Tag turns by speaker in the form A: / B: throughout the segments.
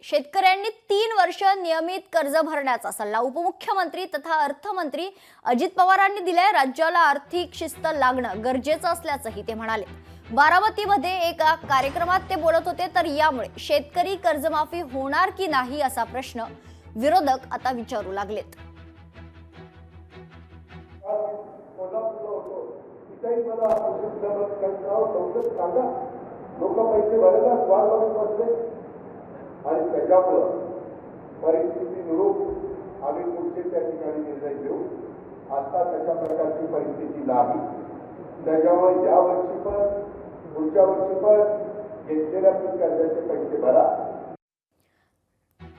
A: शेतकऱ्यांनी 3 वर्ष नियमित कर्ज भरण्याचा सल्ला उपमुख्यमंत्री तथा अर्थमंत्री अजित पवारांनी दिलाय। राज्याला आर्थिक शिस्त लागणं गरजेचं असल्याचंही ते म्हणाले। बारामतीमध्ये एका कार्यक्रमात ते बोलत होते। तर यामुळे शेतकरी कर्जमाफी होणार की नाही असा प्रश्न विरोधक आता विचारू लागलेत।
B: लोक पैसे भरायला वाट बघत बसले आणि त्याच्यामुळं परिस्थितीनुरूप आम्ही पुढचे त्या ठिकाणी निर्णय घेऊ। आता तशा प्रकारची परिस्थिती नाही, त्याच्यामुळे या वर्षी पण पुढच्या वर्षी पण घेतलेल्या कर्जाचे पैसे भरा।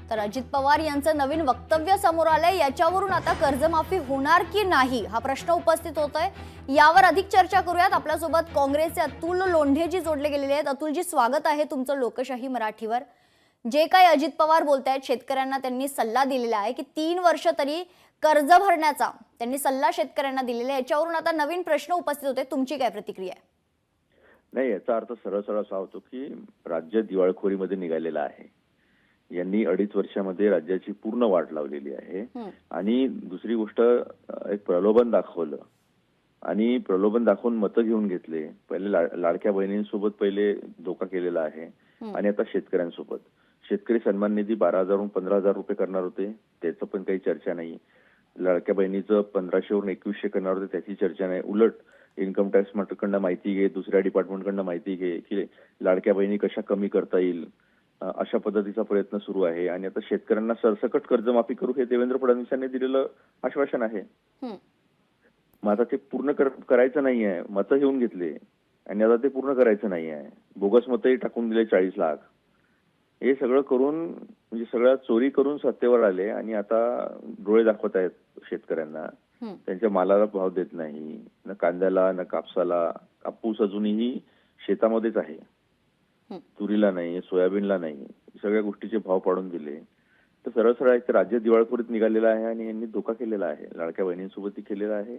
A: तर अजित पवार यांचं नवीन वक्तव्य समोर आलंय। याच्यावरून आता कर्जमाफी होणार की नाही हा प्रश्न उपस्थित होतोय। यावर अधिक चर्चा करूयात। आपल्यासोबत काँग्रेसचे अतुल लोंढेजी जोडले गेलेले आहेत। अतुलजी, स्वागत आहे तुमचं लोकशाही मराठीवर। जे काही अजित पवार बोलतायत, शेतकऱ्यांना त्यांनी सल्ला दिलेला आहे की 3 वर्ष तरी कर्ज भरण्याचा त्यांनी सल्ला शेतकऱ्यांना दिलेला आहे। याच्यावरून आता नवीन प्रश्न उपस्थित होते, तुमची काय प्रतिक्रिया आहे?
C: नाही, याचा अर्थ सरळ सरळ असा होतो की राज्य दिवाळखोरीमध्ये निघालेलं आहे। यांनी 2.5 वर्षामध्ये राज्याची पूर्ण वाट लावलेली आहे। आणि दुसरी गोष्ट, एक प्रलोभन दाखवलं आणि प्रलोभन दाखवून मतं घेऊन घेतले। पहिले लाडक्या बहिणींसोबत पहिले धोका केलेला आहे आणि आता शेतकऱ्यांसोबत। शेतकरी सन्मान निधी 12,000 15,000 रुपये करणार होते, त्याचं पण काही चर्चा नाही। लाडक्या बहिणीचं 1500 वरून 2100 करणार होते, त्याची चर्चा नाही। उलट इन्कम टॅक्स कडनं माहिती घे, दुसऱ्या डिपार्टमेंटकडनं माहिती घे की लाडक्या बहिणी कशा कमी करता येईल, अशा पद्धतीचा प्रयत्न सुरू आहे। आणि आता शेतकऱ्यांना सरसकट कर्जमाफी करू हे देवेंद्र फडणवीसांनी दिलेलं आश्वासन आहे। मग आता ते पूर्ण करायचं नाही आहे। मतं घेऊन घेतले आणि आता ते पूर्ण करायचं नाही आहे। बोगस मतही टाकून दिले 40 लाख। हे सगळं करून म्हणजे सगळ्या चोरी करून सत्तेवर आले आणि आता डोळे दाखवत आहेत शेतकऱ्यांना। त्यांच्या मालाला भाव देत नाही, न कांद्याला न कापसाला। कापूस अजूनही शेतामध्येच आहे, तुरीला नाही, सोयाबीनला नाही। सगळ्या गोष्टीचे भाव पाडून दिले। तर सरळ सरळ एक राज्य दिवाळखोरीत निघालेला आहे आणि यांनी धोका केलेला आहे। लाडक्या बहिणींसोबतही केलेला आहे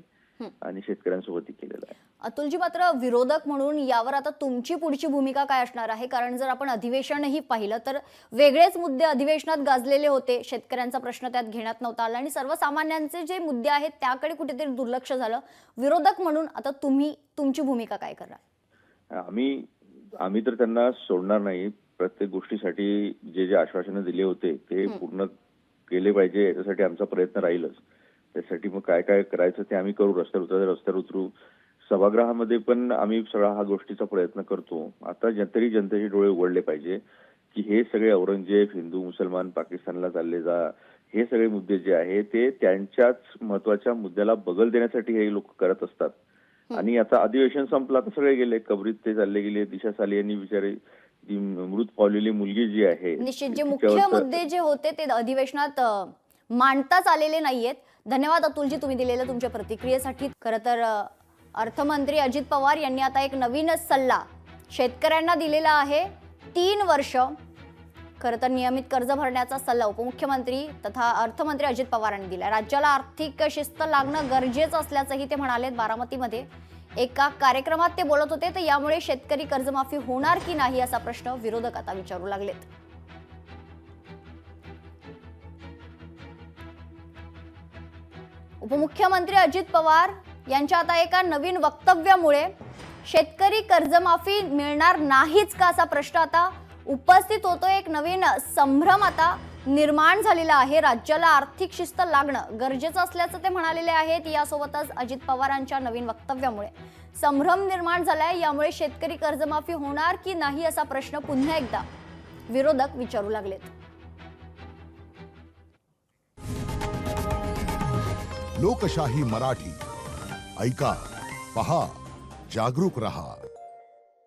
C: आणि शेतकऱ्यांसोबतही केलेला आहे।
A: अतुलजी, मात्र विरोधक म्हणून यावर आता तुमची पुढची भूमिका काय असणार आहे? कारण जर आपण अधिवेशनही पाहिलं तर वेगळेच मुद्दे अधिवेशनात गाजलेले होते। शेतकऱ्यांचा प्रश्न त्यात घेण्यात नव्हता आला आणि सर्वसामान्यांचे जे मुद्दे आहेत त्याकडे कुठेतरी दुर्लक्ष झालं। विरोधक म्हणून आता तुमची भूमिका काय करणार?
C: आम्ही तर त्यांना सोडणार नाही। प्रत्येक गोष्टीसाठी जे आश्वासनं दिले होते ते पूर्ण केले पाहिजे, याच्यासाठी आमचा प्रयत्न राहीलच। त्यासाठी मग काय काय करायचं ते आम्ही करू। रस्त्यावर उतरू। सभागृहामध्ये पण आम्ही सगळा हा गोष्टीचा प्रयत्न करतो। आता तरी जनतेचे डोळे उघडले पाहिजे की हे सगळे औरंगजेब, हिंदू मुसलमान, पाकिस्तानला चालले जा, हे सगळे मुद्दे जे आहे ते त्यांच्याच महत्वाच्या मुद्द्याला बगल देण्यासाठी हे लोक करत असतात। आणि आता अधिवेशन संपलं, आता सगळे गेले कबरीत, ते चालले गेले। दिशा साली यांनी बिचारी ती मृत पावलेली मुलगी जी आहे,
A: निश्चित जे मुख्य मुद्दे जे होते ते अधिवेशनात मांडताच आलेले नाहीयेत। धन्यवाद अतुलजी, तुम्ही दिलेल्या तुमच्या प्रतिक्रियेसाठी। खरं तर अर्थमंत्री अजित पवार यांनी आता एक नवीन सल्ला शेतकऱ्यांना दिलेला आहे। 3 वर्ष खरं तर नियमित कर्ज भरण्याचा सल्ला उपमुख्यमंत्री तथा अर्थमंत्री अजित पवारांनी दिला। राज्याला आर्थिक शिस्त लागणं गरजेचं असल्याचंही ते म्हणाले। बारामतीमध्ये एका कार्यक्रमात ते बोलत होते। तर यामुळे शेतकरी कर्जमाफी होणार की नाही असा प्रश्न विरोधक आता विचारू लागलेत। उपमुख्यमंत्री अजित पवार यांच्या आता एका नवीन वक्तव्यामुळे शेतकरी कर्जमाफी मिळणार नाहीच का असा प्रश्न आता उपस्थित होतो। एक नवीन संभ्रम आता निर्माण झालेला आहे। राज्याला आर्थिक शिस्त लागणं गरजेचं असल्याचं ते म्हणालेले आहेत। यासोबतच अजित पवारांच्या नवीन वक्तव्यामुळे संभ्रम निर्माण झालाय। यामुळे शेतकरी कर्जमाफी होणार की नाही असा प्रश्न पुन्हा एकदा विरोधक विचारू लागलेत।
D: लोकशाही मराठी ऐका, पहा, जागरूक रहा।